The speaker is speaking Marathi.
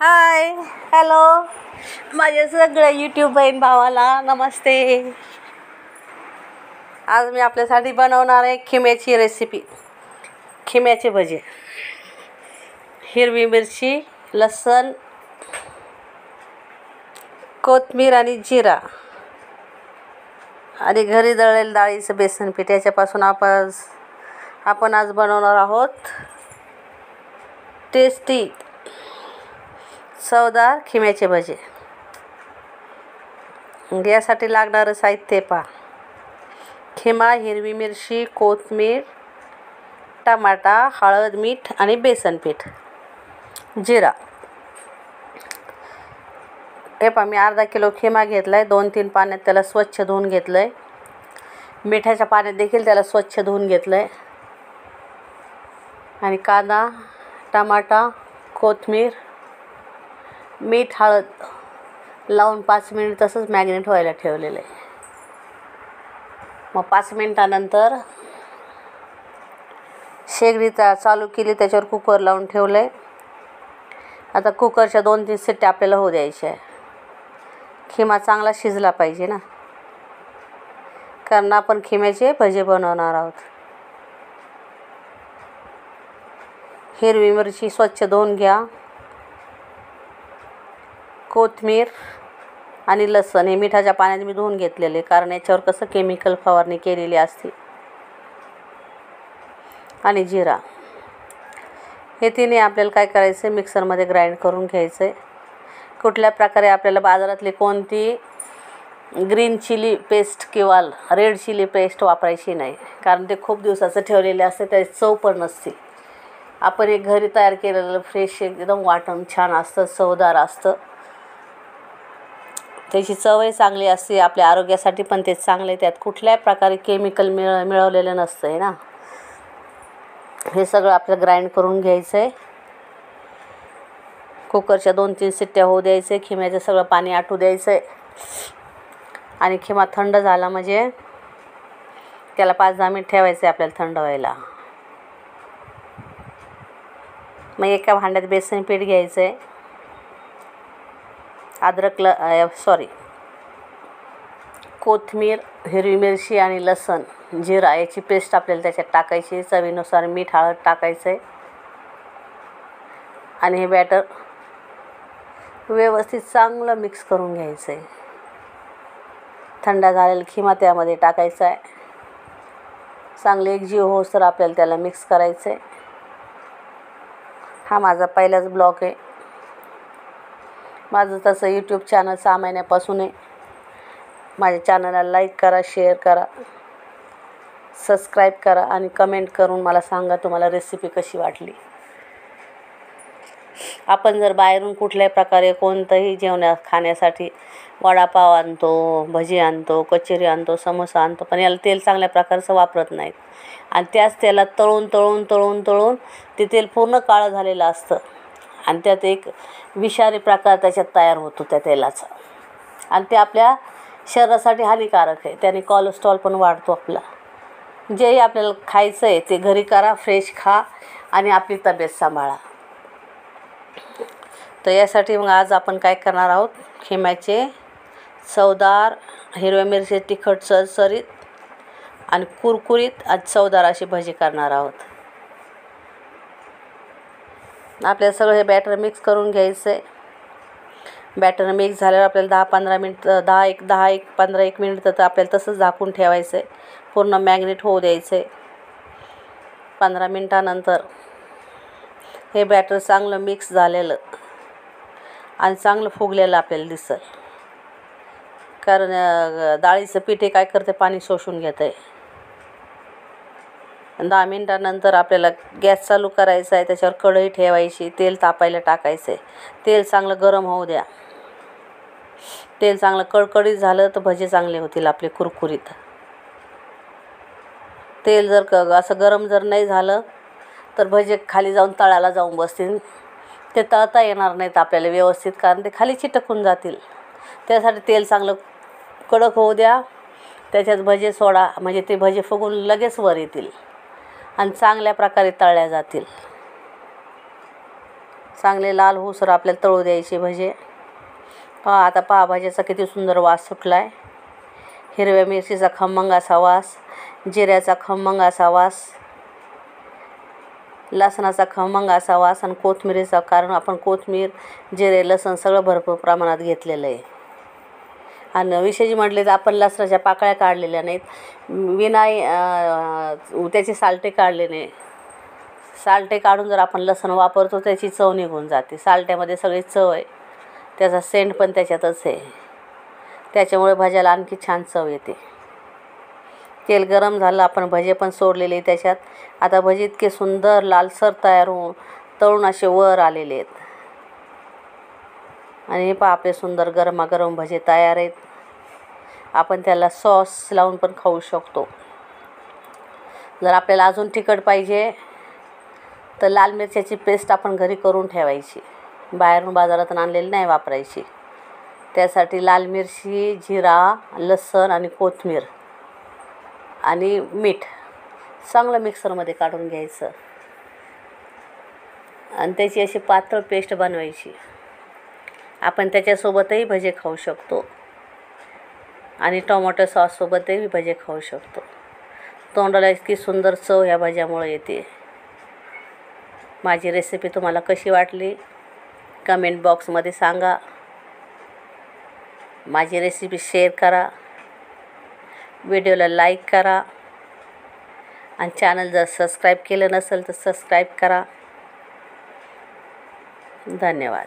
हाय, हॅलो, माझ्या सगळ्या यूट्यूब बहीण भावाला नमस्ते. आज मी आपल्यासाठी बनवणार आहे खिम्याची रेसिपी. खिम्याचे भजे. हिरवी मिरची, लसूण, कोथिंबीर आणि जिरा आणि घरी दळलेलं डाळीचं बेसन पीठ याच्यापासून आपण आज बनवणार आहोत टेस्टी चवदार खिम्याचे भजे. यासाठी लागणारं साहित्य पहा. खिमा, हिरवी मिरची, कोथिंबीर, टमाटा, हळद, मीठ आणि बेसन पीठ, जिरा. हे पहा, मी अर्धा किलो खिमा घेतला आहे. 2-3 पाण्यात त्याला स्वच्छ धुवून घेतलं आहे. मिठाच्या पाण्यात देखील त्याला स्वच्छ धुवून घेतलं आहे. आणि कांदा, टमाटा, कोथिंबीर, मीठ, हळद लावून 5 मिनिट तसंच मॅग्नेट व्हायला ठेवलेलं आहे. मग 5 मिनिटानंतर शेगडी चालू केली, त्याच्यावर कुकर लावून ठेवलं आहे. आता कुकरच्या 2-3 शिट्ट्या आपल्याला होऊ द्यायच्या आहे. खिमा चांगला शिजला पाहिजे ना, कारण आपण खिम्याचे भजे बनवणार आहोत. हिरवी मिरची स्वच्छ धुवून घ्या. कोथिंबीर आणि लसूण हे मिठाच्या पाण्यात मी धुवून घेतलेले, कारण याच्यावर कसं केमिकल फवारणी केलेली असते. आणि जिरा. हे तिन्ही आपल्याला काय करायचं आहे, मिक्सरमध्ये ग्राइंड करून घ्यायचं आहे. कुठल्या प्रकारे आपल्याला बाजारातली कोणती ग्रीन चिली पेस्ट किंवा रेड चिली पेस्ट वापरायची नाही, कारण ते खूप दिवसाचं ठेवलेले असते, त्याची चव पण नसते. आपण एक घरी तयार केलेलं फ्रेश एकदम वाटण छान असतं, चवदार असतं. त्याची चवही चांगली असते, आपल्या आरोग्यासाठी पण ते चांगले. त्यात कुठल्याही प्रकारे केमिकल मिळवलेलं नसतं आहे ना. हे सगळं आपल्याला ग्राइंड करून घ्यायचं आहे. कुकरच्या 2-3 शिट्ट्या होऊ द्यायचे. खिम्याचं सगळं पाणी आटू द्यायचं आहे. आणि खिमा थंड झाला म्हणजे त्याला 5-10 मिनिट ठेवायचं आहे आपल्याला थंड व्हायला. मग एका भांड्यात बेसन पीठ घ्यायचं आहे. कोथिंबीर, हिरवी मिरची आणि लसूण, जिरा याची पेस्ट आपल्याला त्याच्यात टाकायची. चवीनुसार मीठ, हळद टाकायचं आहे. आणि हे बॅटर व्यवस्थित चांगलं मिक्स करून घ्यायचं आहे. थंड झालेला खिमा त्यामध्ये टाकायचा आहे. चांगले एकजीव होस तर आपल्याला त्याला मिक्स करायचं आहे. हा माझा पहिलाच ब्लॉग आहे. माझं तसं यूट्यूब चॅनल 6 महिन्यापासून आहे. माझ्या चॅनलला लाईक करा, शेअर करा, सबस्क्राईब करा आणि कमेंट करून मला सांगा तुम्हाला रेसिपी कशी वाटली. आपण जर बाहेरून कुठल्याही प्रकारे कोणतंही खाण्यासाठी वडापाव आणतो, भजी आणतो, कचोरी आणतो, समोसा आणतो, पण याला तेल चांगल्या प्रकारचं वापरत नाहीत. आणि त्याच तेलात तळून ते तेल पूर्ण काळं झालेलं असतं. आणि त्यात एक विषारी प्रकार त्याच्यात तयार होतो त्या तेलाचा. आणि ते आपल्या शरीरासाठी हानिकारक आहे. त्याने कोलेस्ट्रॉल पण वाढतो आपला. जेही आपल्याला खायचं आहे ते घरी करा, फ्रेश खा आणि आपली तब्येत सांभाळा. तर यासाठी मग आज आपण काय करणार आहोत, खिम्याचे चवदार, हिरव्या मिरची तिखट सरसरीत आणि कुरकुरीत आणि चवदार असे भजी करणार आहोत. आपल्याला सगळं हे बॅटर मिक्स करून घ्यायचं आहे. बॅटर मिक्स झाल्यावर आपल्याला 10-15 मिनिट 10-15 मिनिट तर आपल्याला तसंच झाकून ठेवायचं आहे. पूर्ण मॅग्नेट होऊ द्यायचं आहे. 15 मिनिटानंतर हे बॅटर चांगलं मिक्स झालेलं आणि चांगलं फुगलेलं आपल्याला दिसेल, कारण डाळीचं पीठ हे काय करते, पाणी शोषून घेतं आहे. 10 मिनिटानंतर आपल्याला गॅस चालू करायचा आहे. त्याच्यावर कढई ठेवायची, तेल तापायला टाकायचं आहे. तेल चांगलं गरम होऊ द्या. तेल चांगलं कडकडीत झालं तर भजे चांगले होतील आपले कुरकुरीत. तेल जर असं गरम जर नाही झालं तर भजे खाली जाऊन तळाला जाऊन बसतील. ते तळता येणार नाहीत आपल्याला व्यवस्थित, कारण ते खाली चिटकून जातील. त्यासाठी तेल चांगलं कडक होऊ द्या. त्याच्यात भजे सोडा, म्हणजे ते भजे फुगून लगेच वर येतील आणि चांगल्या प्रकारे तळल्या जातील. चांगले लाल होऊसर आपल्याला तळू द्यायचे भजे. पहा आता पहा भाज्याचा किती सुंदर वास सुटला आहे. हिरव्या मिरचीचा खमंग असा वास, जिऱ्याचा खमंग असा वास, लसणाचा खमंग असा वास आणि कोथिंबीरीचा, कारण आपण कोथिंबीर, जिरे, लसण सगळं भरपूर प्रमाणात घेतलेलं आहे. आणि विशेष म्हटले तर आपण लसणाच्या पाकळ्या काढलेल्या नाहीत, त्याचे सालटे काढले नाही. सालटे काढून जर आपण लसण वापरतो त्याची चव निघून जाते. सालट्यामध्ये सगळी चव आहे, त्याचा सेंट पण त्याच्यातच आहे, त्याच्यामुळे भाज्याला आणखी छान चव येते. तेल गरम झालं, आपण भजे पण सोडलेले त्याच्यात. आता भजे इतके सुंदर लालसर तयार होऊन तळून असे वर आलेले आहेत. आणि हे पहा आपले सुंदर गरमागरम भजे तयार आहेत. आपण त्याला सॉस लावून पण खाऊ शकतो. जर आपल्याला अजून तिखट पाहिजे तर लाल मिरच्याची पेस्ट आपण घरी करून ठेवायची, बाहेरून बाजारातून आणलेली नाही वापरायची. त्यासाठी लाल मिरची, जिरा, लसण आणि कोथिंबीर आणि मीठ चांगलं मिक्सरमध्ये काढून घ्यायचं आणि त्याची अशी पातळ पेस्ट बनवायची. आपण त्याच्यासोबतही भजे खाऊ शकतो आणि टोमॅटो सॉससोबतही भजे खाऊ शकतो. तोंडाला इतकी सुंदर चव ह्या भाज्यामुळे येते. माझी रेसिपी तुम्हाला कशी वाटली कमेंट बॉक्समध्ये सांगा. माझी रेसिपी शेअर करा, व्हिडिओला लाईक करा आणि चॅनल जर सबस्क्राईब केलं नसेल तर सबस्क्राईब करा. धन्यवाद.